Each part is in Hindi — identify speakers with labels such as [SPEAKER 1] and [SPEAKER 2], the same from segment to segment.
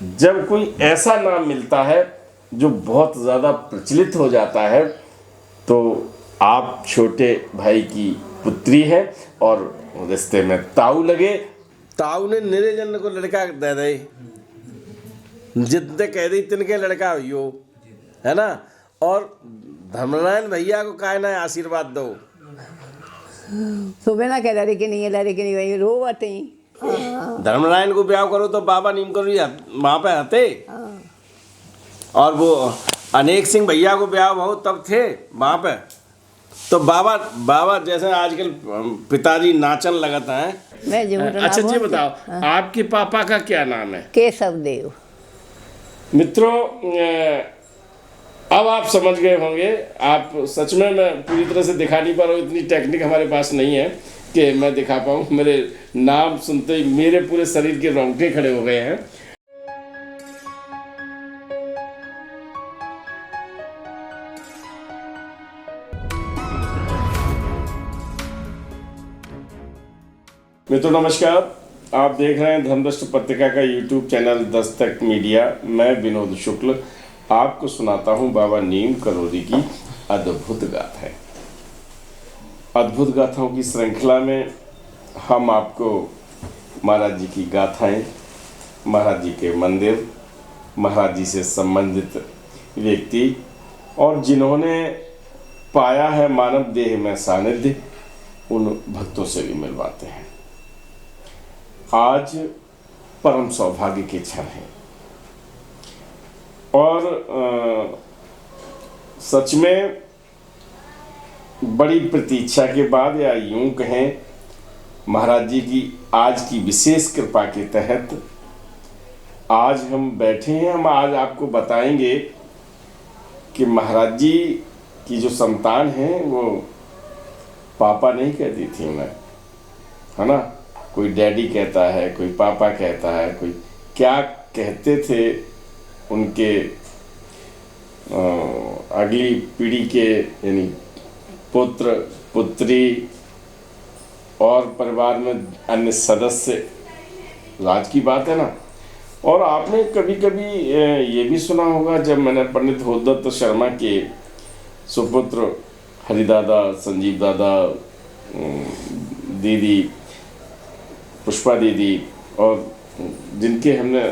[SPEAKER 1] जब कोई ऐसा नाम मिलता है जो बहुत ज़्यादा प्रचलित हो जाता है तो आप छोटे भाई की पुत्री है और रिश्ते में ताऊ लगे। ताऊ ने निरंजन को लड़का दे दे, जितने कह दी तिनके लड़का हो, है ना। और धर्मनारायण भैया को काय ना आशीर्वाद दो।
[SPEAKER 2] सुबह ना कह लड़के नहीं है, लड़के नहीं वही रो आते ही।
[SPEAKER 1] धर्मनारायण को ब्याह करो तो बाबा नीम करो वहाँ पे आते। और वो अनेक सिंह भैया को ब्याह हो तब थे वहाँ पे। तो बाबा जैसे आजकल पिताजी नाचन लगता है।
[SPEAKER 2] मैं झूठ ना
[SPEAKER 1] अच्छा जी
[SPEAKER 2] बोलती।
[SPEAKER 1] बताओ, आपके पापा का क्या नाम है?
[SPEAKER 2] केशव देव।
[SPEAKER 1] मित्रों, अब आप समझ गए होंगे। आप सच में, मैं पूरी तरह से दिखा नहीं पा रहा हूँ, इतनी टेक्निक हमारे पास नहीं है कि मैं दिखा पाऊँ। मेरे नाम सुनते ही मेरे पूरे शरीर के रोंगटे खड़े हो गए हैं। मित्रों नमस्कार, आप देख रहे हैं धर्मदृष्टि पत्रिका का यूट्यूब चैनल दस्तक मीडिया। मैं विनोद शुक्ल आपको सुनाता हूं बाबा नीम करोली की अद्भुत गाथाएं। अद्भुत गाथाओं की श्रृंखला में हम आपको महाराज जी की गाथाएं, महाराज जी के मंदिर, महाराज जी से संबंधित व्यक्ति और जिन्होंने पाया है मानव देह में सानिध्य, उन भक्तों से भी मिलवाते हैं। आज परम सौभाग्य के क्षण है और सच में बड़ी प्रतीक्षा के बाद, या यूं कहें महाराज जी की आज की विशेष कृपा के तहत आज हम बैठे हैं। हम आज आपको बताएंगे कि महाराज जी की जो संतान है वो पापा नहीं कहती थी उन्हें, है ना। कोई डैडी कहता है, कोई पापा कहता है, कोई क्या कहते थे उनके अगली पीढ़ी के, यानी पुत्र पुत्री और परिवार में अन्य सदस्य। राज की बात है ना। और आपने कभी कभी ये भी सुना होगा, जब मैंने पंडित होदत्त शर्मा के सुपुत्र हरिदादा, संजीव दादा, दीदी पुष्पा दीदी, और जिनके हमने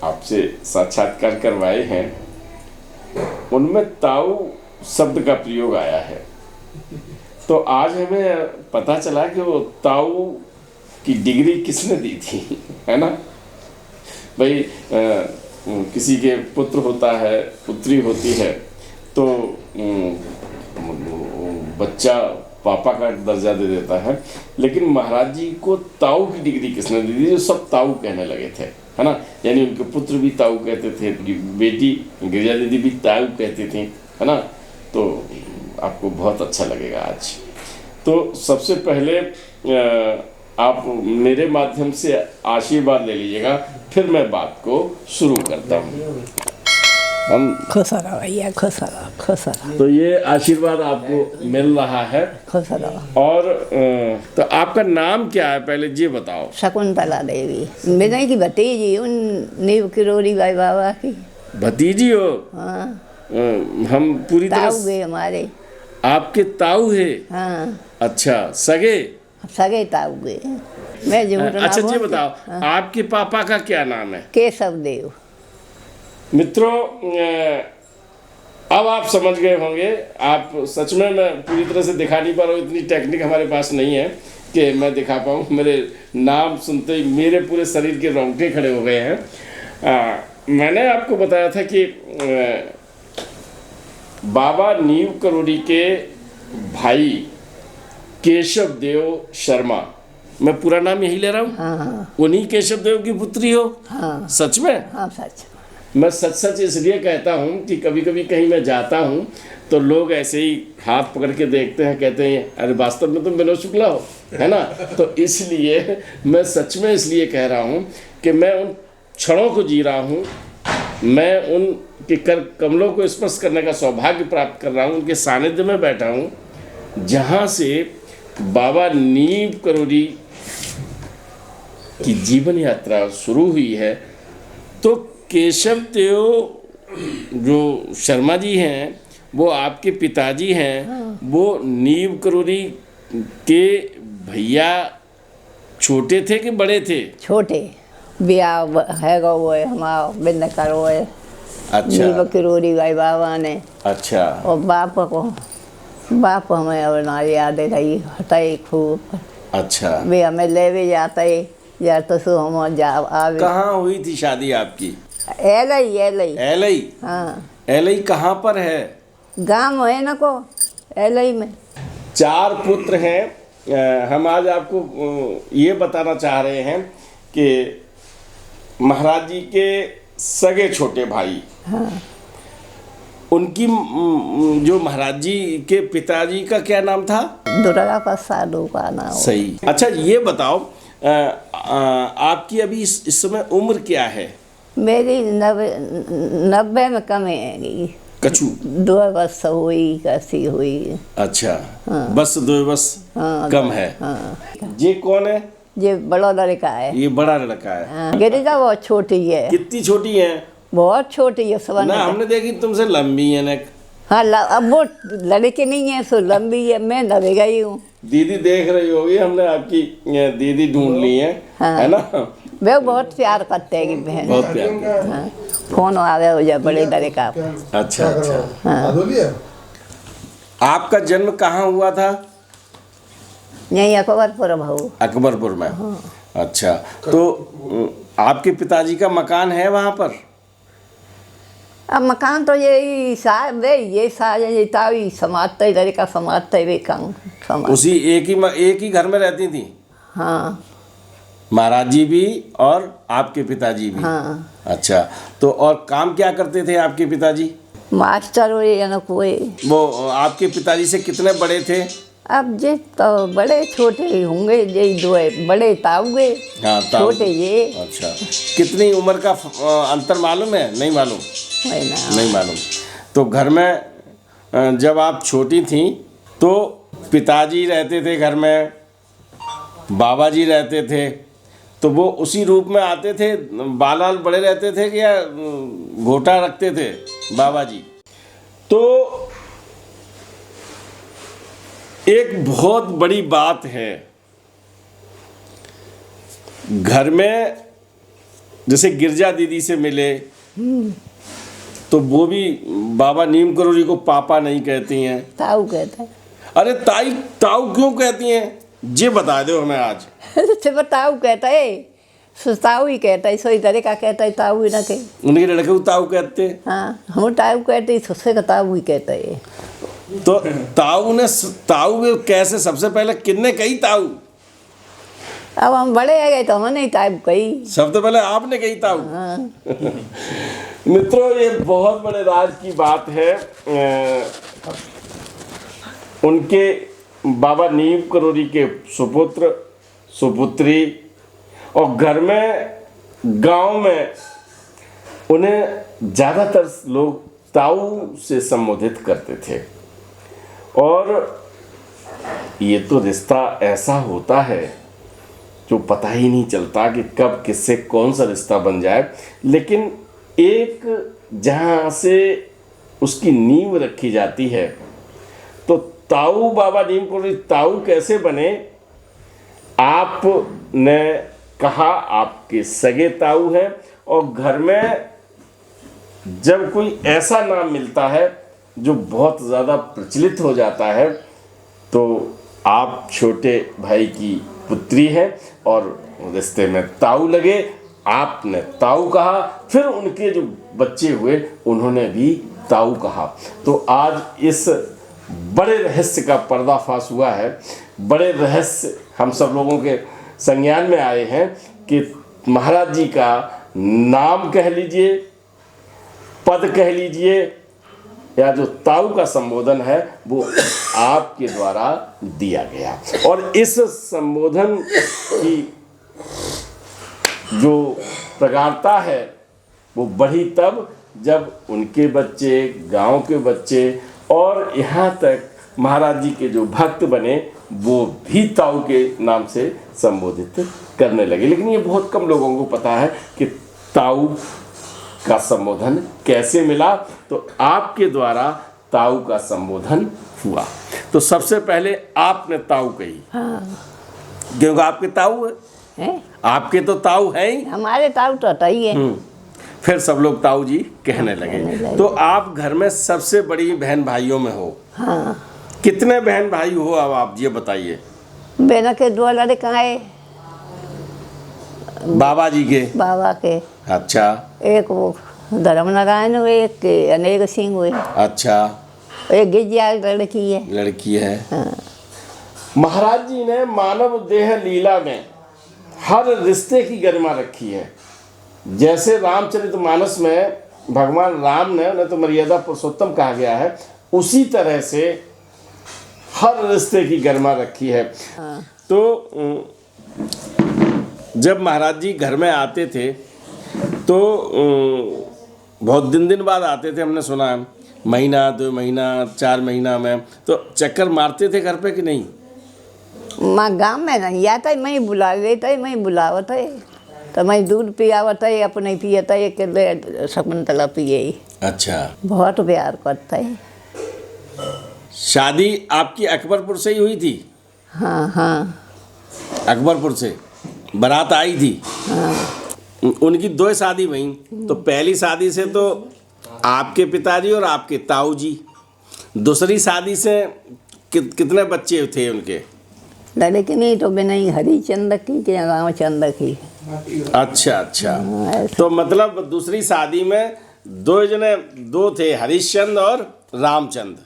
[SPEAKER 1] आपसे साक्षात्कार करवाए हैं, उनमें ताऊ शब्द का प्रयोग आया है। तो आज हमें पता चला कि वो ताऊ की डिग्री किसने दी थी, है ना भाई। किसी के पुत्र होता है, पुत्री होती है, तो बच्चा पापा का दर्जा दे देता है। लेकिन महाराज जी को ताऊ की डिग्री किसने दी थी? जो सब ताऊ कहने लगे थे, है ना। यानी उनके पुत्र भी ताऊ कहते थे, उनकी बेटी गिरिजा दीदी भी ताऊ कहती थी, है ना। तो आपको बहुत अच्छा लगेगा आज। तो सबसे पहले आप मेरे माध्यम से आशीर्वाद ले लीजिएगा, फिर मैं बात को शुरू करता हूँ। हम
[SPEAKER 2] खुश रहो भैया, खुश रहो, खुश रहो।
[SPEAKER 1] तो ये आशीर्वाद आपको मिल रहा है।
[SPEAKER 2] खुश रहो।
[SPEAKER 1] और तो आपका नाम क्या है पहले ये बताओ?
[SPEAKER 2] शकुंतला देवी, मेरे की भतीजी, उन नीम करोली भाई बाबा की
[SPEAKER 1] भतीजी हो?
[SPEAKER 2] हाँ।
[SPEAKER 1] हम पूरी तरह
[SPEAKER 2] ताऊ गए हमारे।
[SPEAKER 1] आपके ताऊ है?
[SPEAKER 2] हाँ।
[SPEAKER 1] अच्छा, सगे?
[SPEAKER 2] सगे ताऊ गए। मैं झूठ ना
[SPEAKER 1] अच्छा जी
[SPEAKER 2] बोलती।
[SPEAKER 1] बताओ, आपके पापा का क्या नाम है?
[SPEAKER 2] केशव देव।
[SPEAKER 1] मित्रों, अब आप समझ गए होंगे। आप सच में, मैं पूरी तरह से दिखा नहीं पा रहा हूँ, इतनी टेक्निक हमारे पास नहीं है कि मैं दिखा पाऊँ। मेरे नाम सुनते ही मेरे पूरे शरीर के रोंगटे खड़े हो गए हैं। मैंने आपको बताया था कि बाबा नीम करोली के भाई केशव देव शर्मा, मैं पूरा नाम यही ले रहा हूँ।
[SPEAKER 2] हाँ।
[SPEAKER 1] उन्हीं केशव देव की पुत्री हो?
[SPEAKER 2] हाँ।
[SPEAKER 1] सच में?
[SPEAKER 2] हाँ सच।
[SPEAKER 1] मैं सच इसलिए कहता हूँ कि कभी कभी कहीं मैं जाता हूँ तो लोग ऐसे ही हाथ पकड़ के देखते हैं, कहते हैं अरे वास्तव में तुम विनोद शुक्ला हो, है ना। तो इसलिए मैं सच में इसलिए कह रहा हूँ कि मैं उन क्षणों को जी रहा हूँ, मैं उन के कर कमलों को स्पर्श करने का सौभाग्य प्राप्त कर रहा हूँ, उनके सानिध्य में बैठा हूँ, जहाँ से बाबा नीम करोली की जीवन यात्रा शुरू हुई है। तो केशव देव जो शर्मा जी हैं वो आपके पिताजी हैं, वो नीम करोरी के भैया छोटे थे कि बड़े थे?
[SPEAKER 2] छोटे ब्याह हैगा वो है हमारा बिन करो है।
[SPEAKER 1] अच्छा
[SPEAKER 2] नीम करोरी भाई बाबा ने।
[SPEAKER 1] अच्छा।
[SPEAKER 2] और बाप हमें अब ना याद रही हटाई खूब।
[SPEAKER 1] अच्छा
[SPEAKER 2] वे हमें ले भी जाते या तो सो हम जा आवे।
[SPEAKER 1] कहाँ हुई थी शादी आपकी?
[SPEAKER 2] एलई
[SPEAKER 1] एलई?
[SPEAKER 2] हाँ
[SPEAKER 1] एलई कहाँ पर है?
[SPEAKER 2] गाँव है ना को एलई में।
[SPEAKER 1] 4 पुत्र हैं। हम आज आपको ये बताना चाह रहे हैं कि महाराज जी के सगे छोटे भाई,
[SPEAKER 2] हाँ।
[SPEAKER 1] उनकी जो महाराज जी के पिताजी का क्या नाम था?
[SPEAKER 2] दुर्गा प्रसाद का नाम।
[SPEAKER 1] सही। अच्छा ये बताओ, आपकी अभी इस समय उम्र क्या है?
[SPEAKER 2] मेरी 90 में कम है।
[SPEAKER 1] कछु
[SPEAKER 2] 2 वर्ष हुई कैसी हुई।
[SPEAKER 1] अच्छा बस 2 वर्ष कम है। ये कौन है?
[SPEAKER 2] ये बड़ा लड़का है।
[SPEAKER 1] ये बड़ा लड़का है।
[SPEAKER 2] गिरिजा बहुत छोटी है।
[SPEAKER 1] कितनी छोटी है?
[SPEAKER 2] बहुत छोटी है सब।
[SPEAKER 1] ना हमने देखी तुमसे लंबी है ना।
[SPEAKER 2] हाँ अब वो लड़के नहीं है सो लंबी है। मैं दबे गई हूँ।
[SPEAKER 1] दीदी देख रही होगी, हमने आपकी दीदी ढूंढ ली है।
[SPEAKER 2] हाँ।
[SPEAKER 1] है ना?
[SPEAKER 2] वे बहुत प्यार करते हैं कि बहन।
[SPEAKER 1] बहुत प्यार करते हैं।
[SPEAKER 2] हाँ। फोन आ गया हो जाए बड़े लड़का।
[SPEAKER 1] अच्छा अच्छा।
[SPEAKER 2] हाँ।
[SPEAKER 1] आपका जन्म कहाँ हुआ था?
[SPEAKER 2] यहीं अकबरपुर भाऊ।
[SPEAKER 1] अकबरपुर में। अच्छा तो आपके पिताजी का मकान है वहाँ पर?
[SPEAKER 2] अब मकान तो यही साहब ये सारे तावी समाजते लड़का समाजते वे काम समाज।
[SPEAKER 1] उसी एक ही घर में रहती थी?
[SPEAKER 2] हाँ
[SPEAKER 1] महाराज जी भी और आपके पिताजी भी?
[SPEAKER 2] हाँ।
[SPEAKER 1] अच्छा तो और काम क्या करते थे आपके पिताजी?
[SPEAKER 2] मास्टर हुए या न कोई।
[SPEAKER 1] वो आपके पिताजी से कितने बड़े थे?
[SPEAKER 2] अब जे तो बड़े छोटे ही होंगे ये 2 बड़े ताऊगे।
[SPEAKER 1] हाँ ताऊ।
[SPEAKER 2] छोटे ये।
[SPEAKER 1] अच्छा कितनी उम्र का अंतर मालूम है? नहीं मालूम? नहीं मालूम। तो घर में जब आप छोटी थी तो पिताजी रहते थे घर में, बाबा जी रहते थे, तो वो उसी रूप में आते थे? बाल बड़े रहते थे कि या घोटा रखते थे बाबा जी? तो एक बहुत बड़ी बात है घर में, जैसे गिरजा दीदी से मिले तो वो भी बाबा नीम करोरी को पापा नहीं कहती हैं,
[SPEAKER 2] ताऊ कहते हैं।
[SPEAKER 1] अरे ताऊ क्यों कहती हैं? ये बता दो हमें आज।
[SPEAKER 2] सिर्फ ताऊ कहता है। ताऊ ही कहता है। सोई तरह का कहता है ताऊ ही ना कहे।
[SPEAKER 1] उनके लड़के को ताऊ कहते हैं?
[SPEAKER 2] हाँ हम ताऊ कहते हैं। उससे ताऊ ही कहता है।
[SPEAKER 1] तो ताऊ कैसे? सबसे पहले किन्ने कही ताऊ?
[SPEAKER 2] अब हम बड़े आ गए तो हमने ताऊ कही।
[SPEAKER 1] सबसे पहले आपने कही ताऊ?
[SPEAKER 2] हाँ।
[SPEAKER 1] मित्रों ये बहुत बड़े राज की बात है। उनके बाबा नीम करोरी के सुपुत्र सुपुत्री, और घर में गांव में उन्हें ज़्यादातर लोग ताऊ से संबोधित करते थे। और ये तो रिश्ता ऐसा होता है जो पता ही नहीं चलता कि कब किससे कौन सा रिश्ता बन जाए। लेकिन एक जहाँ से उसकी नींव रखी जाती है, तो ताऊ बाबा नीम करोरी ताऊ कैसे बने? आपने कहा आपके सगे ताऊ हैं, और घर में जब कोई ऐसा नाम मिलता है जो बहुत ज़्यादा प्रचलित हो जाता है, तो आप छोटे भाई की पुत्री है और रिश्ते में ताऊ लगे, आपने ताऊ कहा, फिर उनके जो बच्चे हुए उन्होंने भी ताऊ कहा। तो आज इस बड़े रहस्य का पर्दाफाश हुआ है। बड़े रहस्य हम सब लोगों के संज्ञान में आए हैं कि महाराज जी का नाम कह लीजिए, पद कह लीजिए, या जो ताऊ का संबोधन है वो आपके द्वारा दिया गया। और इस संबोधन की जो प्रगाढ़ता है वो बढ़ी तब जब उनके बच्चे, गांव के बच्चे और यहाँ तक महाराज जी के जो भक्त बने वो भी ताऊ के नाम से संबोधित करने लगे। लेकिन ये बहुत कम लोगों को पता है कि ताऊ का संबोधन कैसे मिला, तो आपके द्वारा ताऊ का संबोधन हुआ। तो सबसे पहले आपने ताऊ कही,
[SPEAKER 2] हाँ
[SPEAKER 1] क्योंकि आपके ताऊ है, आपके तो ताऊ है ही।
[SPEAKER 2] हमारे ताऊ तो ही है।
[SPEAKER 1] फिर सब लोग ताऊ जी कहने लगे। तो आप घर में सबसे बड़ी बहन भाइयों में हो।
[SPEAKER 2] हाँ।
[SPEAKER 1] कितने बहन भाई हो अब आप ये बताइए।
[SPEAKER 2] बेना के 2 लड़का है
[SPEAKER 1] बाबा जी के।
[SPEAKER 2] बाबा के।
[SPEAKER 1] अच्छा।
[SPEAKER 2] एक वो धर्म नारायण हुए, एक के अनेक सिंह हुए।
[SPEAKER 1] अच्छा।
[SPEAKER 2] एक गिजिया लड़की है।
[SPEAKER 1] लड़की है।
[SPEAKER 2] हाँ।
[SPEAKER 1] महाराज जी ने मानव देह लीला में हर रिश्ते की गरिमा रखी है। जैसे रामचरितमानस में भगवान राम ने उन्हें तो मर्यादा पुरुषोत्तम कहा गया है, उसी तरह से हर रिश्ते की गरिमा रखी है।
[SPEAKER 2] हाँ।
[SPEAKER 1] तो जब महाराज जी घर में आते थे तो बहुत दिन बाद आते थे, हमने सुना है, महीना 2 महीना 4 महीना में। तो चक्कर मारते थे घर पे कि नहीं?
[SPEAKER 2] माँ गाँव में नहीं आता है, मैं बुला लेता है, मैं बुलावत है तो मैं दूध पियावत है, अपने पियता है कि शकुंतला पिए।
[SPEAKER 1] अच्छा।
[SPEAKER 2] बहुत प्यार करता है।
[SPEAKER 1] शादी आपकी अकबरपुर से ही हुई थी?
[SPEAKER 2] हाँ हाँ।
[SPEAKER 1] अकबरपुर से बारात आई थी।
[SPEAKER 2] हाँ।
[SPEAKER 1] उनकी 2 शादी हुई। तो पहली शादी से तो आपके पिताजी और आपके ताऊ जी, दूसरी शादी से कितने बच्चे थे उनके?
[SPEAKER 2] लड़की नहीं तो बिना ही हरिचंद की के रामचंद्र की।
[SPEAKER 1] अच्छा अच्छा। तो मतलब दूसरी शादी में 2 थे, हरिश्चंद्र और रामचंद्र।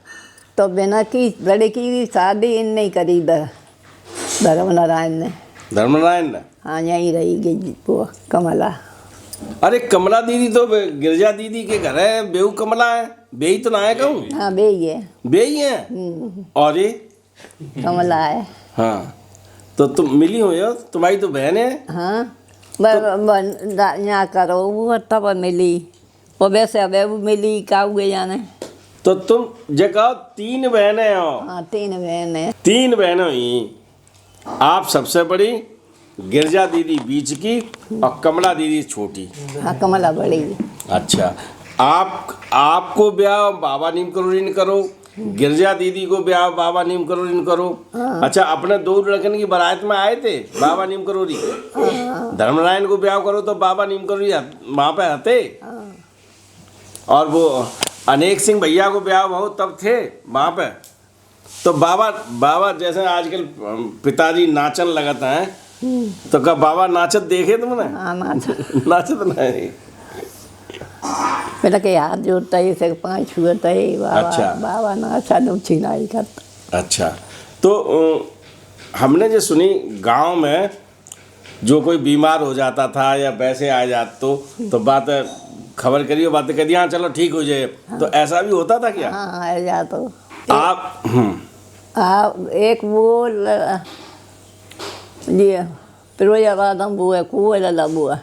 [SPEAKER 2] तो बिना की लड़की की शादी इन नहीं करी धर्म नारायण ने।
[SPEAKER 1] धर्मनारायण ने?
[SPEAKER 2] हाँ, यहीं रही वो कमला।
[SPEAKER 1] अरे कमला दीदी तो गिरजा दीदी के घर है, बेहू कमला है, बेही तो ना है कहूँ?
[SPEAKER 2] हाँ बेही है।
[SPEAKER 1] बेही है। और ये
[SPEAKER 2] कमला है।
[SPEAKER 1] हाँ। तो तुम मिली हो यार, तुम्हारी तो बहन है।
[SPEAKER 2] हाँ यहाँ करो वो तब मिली, वो वैसे अब वो मिली का हुए जाने।
[SPEAKER 1] तो तुम जगह 3 बहनें हो।
[SPEAKER 2] हाँ 3 बहन है।
[SPEAKER 1] 3 बहनें हुई, आप सबसे बड़ी, गिरजा दीदी बीच की और कमला दीदी छोटी।
[SPEAKER 2] हाँ कमला बड़ी।
[SPEAKER 1] अच्छा। आपको ब्याह बाबा नीम करोड़ी ने करो, गिरजा दीदी को ब्याह बाबा नीम करोड़ी ने करो।
[SPEAKER 2] हाँ।
[SPEAKER 1] अच्छा, अपने 2 लड़कन की बारात में आए थे बाबा नीम करोड़ी।
[SPEAKER 2] हाँ।
[SPEAKER 1] धर्मनारायण को ब्याह करो तो बाबा नीम करोड़ी वहाँ पे रहते।
[SPEAKER 2] हाँ।
[SPEAKER 1] और वो अनेक सिंह भैया को ब्याह हो तब थे वहाँ पे। तो बाबा जैसे आजकल पिताजी नाचन लगता है, तो कब बाबा नाचत देखे तुमने?
[SPEAKER 2] हाँ
[SPEAKER 1] नाचत नहीं।
[SPEAKER 2] मेरा के हाथ जोड़ता है, से 5 छुअता है बाबा।
[SPEAKER 1] अच्छा।
[SPEAKER 2] बाबा नाचा नुची नहीं करता।
[SPEAKER 1] अच्छा। तो हमने जो सुनी गांव में जो कोई बीमार हो जाता था या वैसे आ जाता तो बात खबर करिए, बातें कर दिया, हाँ चलो ठीक हो जाए। हाँ। तो ऐसा भी होता था क्या?
[SPEAKER 2] हाँ आ जा तो
[SPEAKER 1] आप
[SPEAKER 2] एक वो जी फिरोजाबाद हम बुआ कुआ बुआ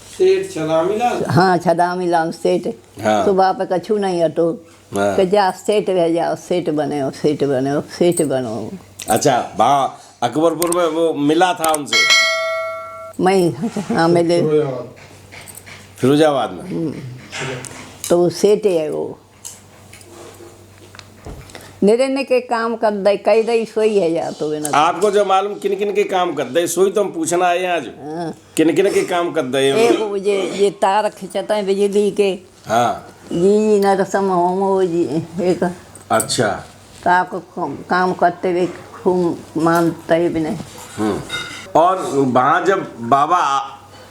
[SPEAKER 3] सेठ छदामीलाल।
[SPEAKER 2] हाँ छदामीलाल सेठ।
[SPEAKER 1] हाँ।
[SPEAKER 2] सुबह पे कछु नहीं हटो।
[SPEAKER 1] हाँ।
[SPEAKER 2] कि जा सेठ रह जाओ, सेठ बने हो, सेठ बने हो, सेठ बनो।
[SPEAKER 1] अच्छा, वहाँ अकबरपुर में वो मिला था उनसे?
[SPEAKER 2] मैं हाँ मिले
[SPEAKER 1] फिरोजाबाद में।
[SPEAKER 2] तो वो सेठ है वो। निरने के काम कर दे कई दई सोई है जा तो बिना।
[SPEAKER 1] आपको जो मालूम किन किन के काम कर दे, सोई तो हम पूछना आए हैं आज।
[SPEAKER 2] हाँ।
[SPEAKER 1] किन किन के काम कर दे?
[SPEAKER 2] एक वो ये तार खिंचता है बिजली के।
[SPEAKER 1] हाँ
[SPEAKER 2] जी न रसम होम वो जी एक।
[SPEAKER 1] अच्छा।
[SPEAKER 2] तो आपको काम करते हुए खूब मानता है भी नहीं।
[SPEAKER 1] और वहाँ जब बाबा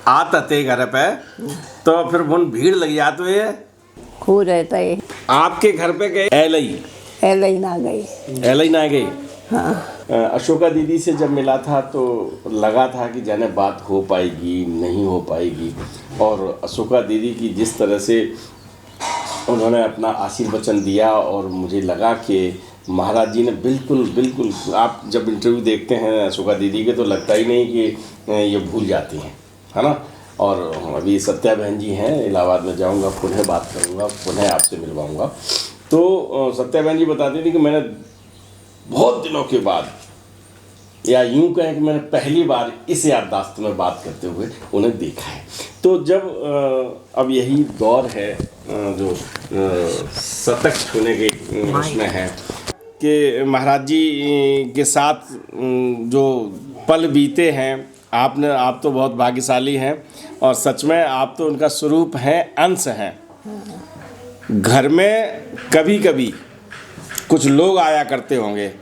[SPEAKER 1] आते थे घर पे तो फिर बहुत भीड़ लग जाती है।
[SPEAKER 2] खूब रहता है।
[SPEAKER 1] आपके घर पे गए एलई
[SPEAKER 2] ना गई।
[SPEAKER 1] एलई ना गई।
[SPEAKER 2] हाँ।
[SPEAKER 1] अशोका दीदी से जब मिला था तो लगा था कि जाने बात हो पाएगी नहीं हो पाएगी। और अशोका दीदी की जिस तरह से उन्होंने अपना आशीर्वचन दिया और मुझे लगा कि महाराज जी ने बिल्कुल आप जब इंटरव्यू देखते हैं अशोका दीदी के तो लगता ही नहीं कि ये भूल जाती हैं, है ना। और अभी सत्या बहन जी हैं, इलाहाबाद में जाऊंगा, पुनः बात करूंगा, पुनः आपसे मिलवाऊंगा। तो सत्या बहन जी बताती थी कि मैंने बहुत दिनों के बाद या यूं कहें कि मैंने पहली बार इस याददाश्त में बात करते हुए उन्हें देखा है। तो जब अब यही दौर है जो शतक छूने के उसमें है कि महाराज जी के साथ जो पल बीते हैं, आप तो बहुत भाग्यशाली हैं और सच में आप तो उनका स्वरूप हैं, अंश हैं। घर में कभी कभी कुछ लोग आया करते होंगे,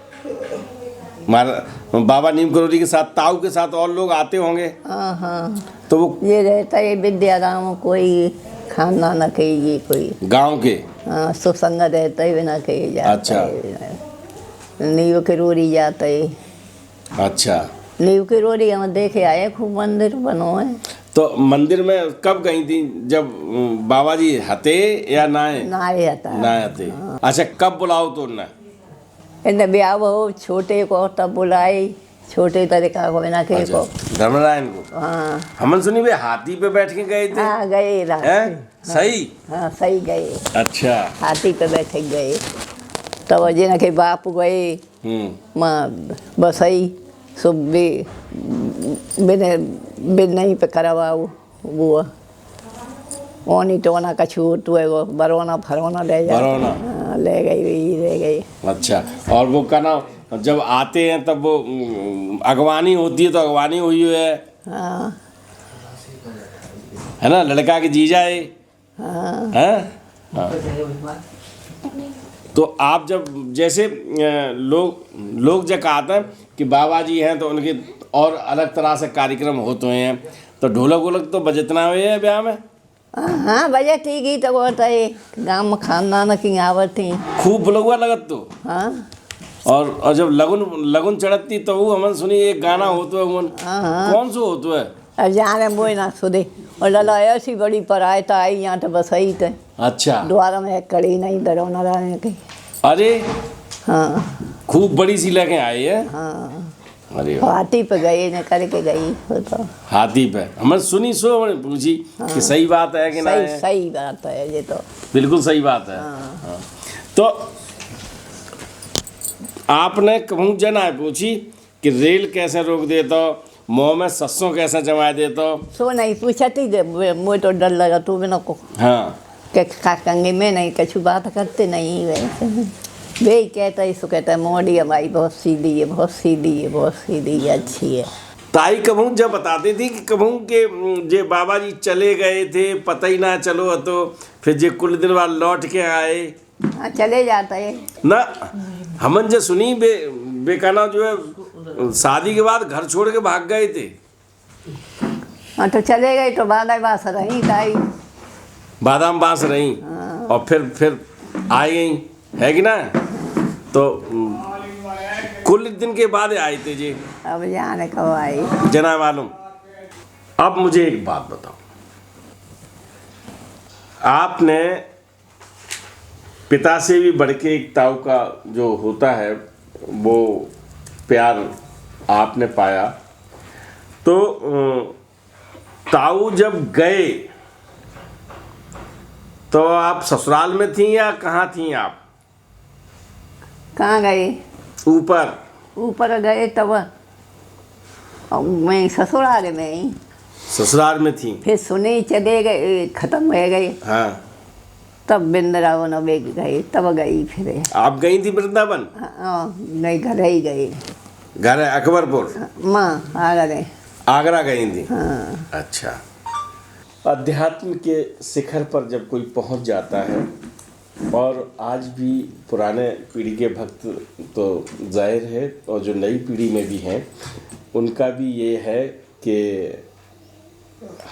[SPEAKER 1] बाबा नीम करोली के साथ, ताऊ के साथ और लोग आते होंगे।
[SPEAKER 2] हाँ हाँ,
[SPEAKER 1] तो वो
[SPEAKER 2] ये रहता है विद्याराम, कोई खाना न कहिए, कोई
[SPEAKER 1] गांव के
[SPEAKER 2] हाँ सुसंग रहता है बिना कहे जाता
[SPEAKER 1] अच्छा।
[SPEAKER 2] है। नीव के रोरी जाता है।
[SPEAKER 1] अच्छा,
[SPEAKER 2] नीव के रोरी हम देखे आए, खूब मंदिर बनो है।
[SPEAKER 1] तो मंदिर में कब गई थी, जब बाबा जी हते या नाए?
[SPEAKER 2] नाए आता
[SPEAKER 1] नाए हते। अच्छा, कब बुलाओ तो ना?
[SPEAKER 2] इन्हें ब्याह हो छोटे को तब बुलाए, छोटे तरीका को बिना कहे को।
[SPEAKER 1] धर्मरायन को?
[SPEAKER 2] हाँ
[SPEAKER 1] हमन सुनी वे हाथी पे बैठ के गए थे।
[SPEAKER 2] हाँ गए रात
[SPEAKER 1] हैं? सही?
[SPEAKER 2] हाँ सही गए,
[SPEAKER 1] अच्छा।
[SPEAKER 2] हाथी पे बैठे गए। तब जिन के बाप गए माँ बसई सब नहीं पे करवाओ वो ओनी टोना का छूट हुए, वो बरौना फरौना ले जा,
[SPEAKER 1] बरौना
[SPEAKER 2] ले गई वही ले गई।
[SPEAKER 1] अच्छा, और वो का ना जब आते हैं तब वो अगवानी होती है, तो अगवानी हुई है
[SPEAKER 2] हाँ
[SPEAKER 1] है ना, लड़का के जीजा है।
[SPEAKER 2] हाँ
[SPEAKER 1] हाँ। तो आप जब जैसे लोग जब आते हैं कि बाबा जी हैं तो उनके और अलग तरह से कार्यक्रम होते हैं, तो ढोलक वोलक तो बजतना हुए है ब्याह में?
[SPEAKER 2] हाँ बजे ठीक ही तो होता है, गाँव में खानदान की आवत थी
[SPEAKER 1] खूब बुलगुआ लगत तो।
[SPEAKER 2] हाँ
[SPEAKER 1] और जब लगुन चढ़ती तो वो हमन सुनी एक गाना होता है, कौन सा होता है?
[SPEAKER 2] अब जाने बोए ना सुधे और लला ऐसी बड़ी पराय तो आई यहाँ तो बस आई थे।
[SPEAKER 1] अच्छा,
[SPEAKER 2] द्वारा में एक कड़ी नहीं डरौना रहने की।
[SPEAKER 1] अरे
[SPEAKER 2] हाँ
[SPEAKER 1] खूब बड़ी सी लेके आए है।
[SPEAKER 2] हाँ,
[SPEAKER 1] अरे वाह।
[SPEAKER 2] हाथी पे गई न करके गई हो तो
[SPEAKER 1] हाथी पे हमने सुनी, सो हमने पूछी कि सही बात है कि ना
[SPEAKER 2] सही
[SPEAKER 1] है?
[SPEAKER 2] सही बात है ये तो।
[SPEAKER 1] बिल्कुल सही बात है। हाँ। तो आपने कहूँ जन आए पूछी कि रेल कैसे रोक देता, मुँह में सस्सों कैसे जमा देता?
[SPEAKER 2] सो नहीं पूछा थी, मुझे तो डर लगा तू बिना को
[SPEAKER 1] हाँ,
[SPEAKER 2] के कंगे में नहीं कछु बात करते नहीं वैसे वे कहता है, इसको कहता है मोड़ी हमारी बहुत सीधी है, बहुत सीधी है, बहुत सीधी है, अच्छी है।
[SPEAKER 1] ताई कबहू जब बताती थी कि कबहू के जे बाबा जी चले गए थे, पता ही ना चलो, तो फिर जे कुल दिन बाद लौट के आए
[SPEAKER 2] हाँ चले जाता है
[SPEAKER 1] ना। हमन जे सुनी बेकाना जो है शादी के बाद घर छोड़ के भाग गए थे।
[SPEAKER 2] हाँ तो चले गए तो बादा बास रही ताई,
[SPEAKER 1] बादाम बांस रही और फिर आ गई, है कि ना? तो कुल दिन के बाद आए थे जी।
[SPEAKER 2] अब जाने कब आई
[SPEAKER 1] जना मालूम। अब मुझे एक बात बताओ, आपने पिता से भी बढ़ के एक ताऊ का जो होता है वो प्यार आपने पाया, तो ताऊ जब गए तो आप ससुराल में थी या कहाँ थी आप?
[SPEAKER 2] कहाँ गए?
[SPEAKER 1] ऊपर
[SPEAKER 2] ऊपर गए तब मैं ससुराल में ही,
[SPEAKER 1] ससुराल में थी।
[SPEAKER 2] फिर सुने चले गए, खत्म हो गए,
[SPEAKER 1] हाँ,
[SPEAKER 2] तब वृंदावन में गए, तब गई फिर।
[SPEAKER 1] आप गई थी वृंदावन?
[SPEAKER 2] हाँ नहीं, घर ही गए।
[SPEAKER 1] घर है अकबरपुर?
[SPEAKER 2] माँ आगरा,
[SPEAKER 1] आगरा गई थी।
[SPEAKER 2] हाँ।
[SPEAKER 1] अच्छा। अध्यात्म के शिखर पर जब कोई पहुंच जाता है, और आज भी पुराने पीढ़ी के भक्त तो जाहिर है, और जो नई पीढ़ी में भी हैं उनका भी ये है कि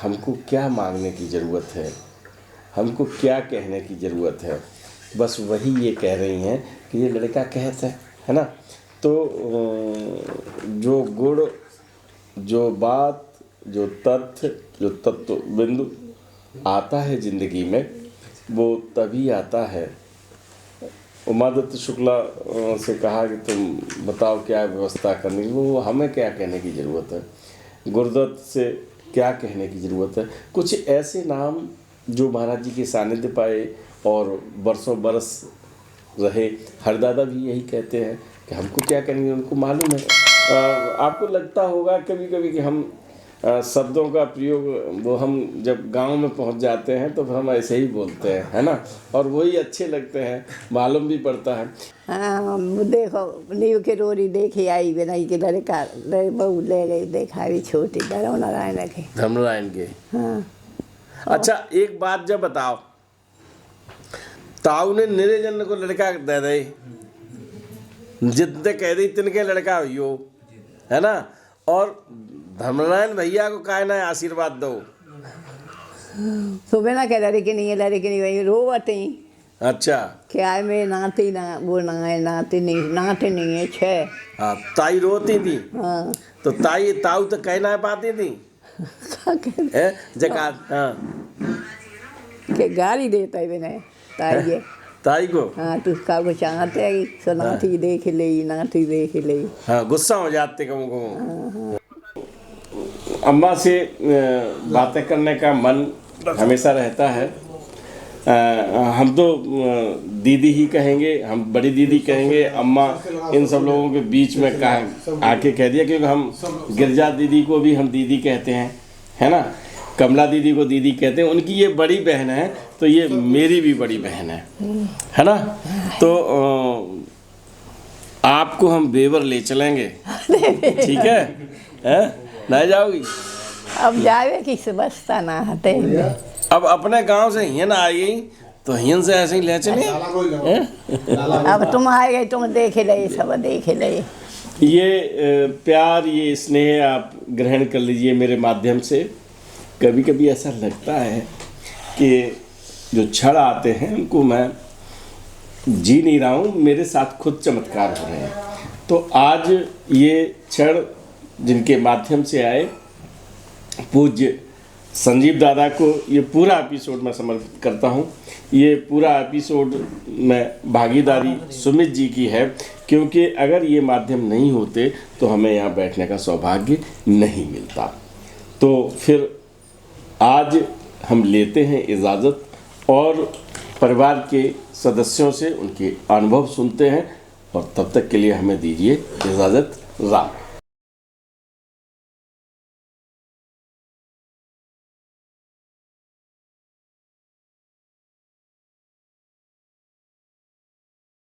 [SPEAKER 1] हमको क्या मांगने की ज़रूरत है, हमको क्या कहने की ज़रूरत है, बस वही ये कह रही हैं कि ये लड़का कहते है ना। तो जो गुण, जो बात, जो तथ्य, जो तत्व बिंदु आता है ज़िंदगी में, वो तभी आता है। उमादत्त शुक्ला से कहा कि तुम बताओ क्या व्यवस्था करनी, वो हमें क्या कहने की ज़रूरत है, गुरुदत्त से क्या कहने की ज़रूरत है। कुछ ऐसे नाम जो महाराज जी के सानिध्य पाए और बरसों बरस रहे। हरदादा भी यही कहते हैं कि हमको क्या कहने, उनको मालूम है आपको लगता होगा कभी कभी कि हम शब्दों का प्रयोग वो हम जब गांव में पहुंच जाते हैं तो फिर हम ऐसे ही बोलते हैं, है ना, और वही अच्छे लगते हैं, मालूम भी पड़ता है।
[SPEAKER 2] हाँ देखो नीव के रोरी देखे आई बनाई के लड़का बहू ले गई देखा भी छोटी धर्मनारायण के।
[SPEAKER 1] धर्मनारायण के।
[SPEAKER 2] हाँ
[SPEAKER 1] अच्छा एक बात जब बताओ, ताऊ ने निरंजन को लड़का दे दे, जितने कह दी तिनके लड़का हो, है ना, और धर्मनारायण भैया को काहे ना आशीर्वाद दो।
[SPEAKER 2] सुबह ना कह लड़की नहीं है वही रोवती।
[SPEAKER 1] अच्छा
[SPEAKER 2] क्या है मैं नाती ना वो ना है नाती नहीं है 6।
[SPEAKER 1] हाँ ताई रोती थी।
[SPEAKER 2] हाँ
[SPEAKER 1] तो ताऊ तो कहना पाती थी जका। हाँ
[SPEAKER 2] के गाली देता है मैंने ताई
[SPEAKER 1] ताई को।
[SPEAKER 2] हाँ तो उसका को चाहते है सो नाती देख ले।
[SPEAKER 1] हाँ गुस्सा हो जाते कम अम्मा से बातें करने का मन हमेशा रहता है। हम तो दीदी ही कहेंगे, हम बड़ी दीदी कहेंगे, अम्मा इन सब लोगों के बीच में आके कह दिया, क्योंकि हम गिरजा दीदी को भी हम दीदी कहते हैं, है ना, कमला दीदी को दीदी कहते हैं। उनकी ये बड़ी बहन है तो ये मेरी भी बड़ी बहन है ना। तो आपको हम बेवर ले चलेंगे, ठीक है? नहीं जाओगी?
[SPEAKER 2] अब जावे किस बस्ता ना हते।
[SPEAKER 1] अब अपने गांव से हियन आ गई तो हियन से ऐसे ही ले चले।
[SPEAKER 2] अब तुम आ गए, तुम देखे ले, सब देखे ले।
[SPEAKER 1] ये प्यार, ये स्नेह आप ग्रहण कर लीजिए मेरे माध्यम से। कभी कभी ऐसा लगता है कि जो क्षण आते हैं उनको मैं जी नहीं रहा हूँ, मेरे साथ खुद चमत्कार हो रहे हैं। तो आज ये क्षण जिनके माध्यम से आए, पूज्य संजीव दादा को ये पूरा एपिसोड मैं समर्पित करता हूँ। ये पूरा एपिसोड में भागीदारी सुमित जी की है, क्योंकि अगर ये माध्यम नहीं होते तो हमें यहाँ बैठने का सौभाग्य नहीं मिलता। तो फिर आज हम लेते हैं इजाज़त और परिवार के सदस्यों से उनके अनुभव सुनते हैं, और तब तक के लिए हमें दीजिए इजाज़त। राम।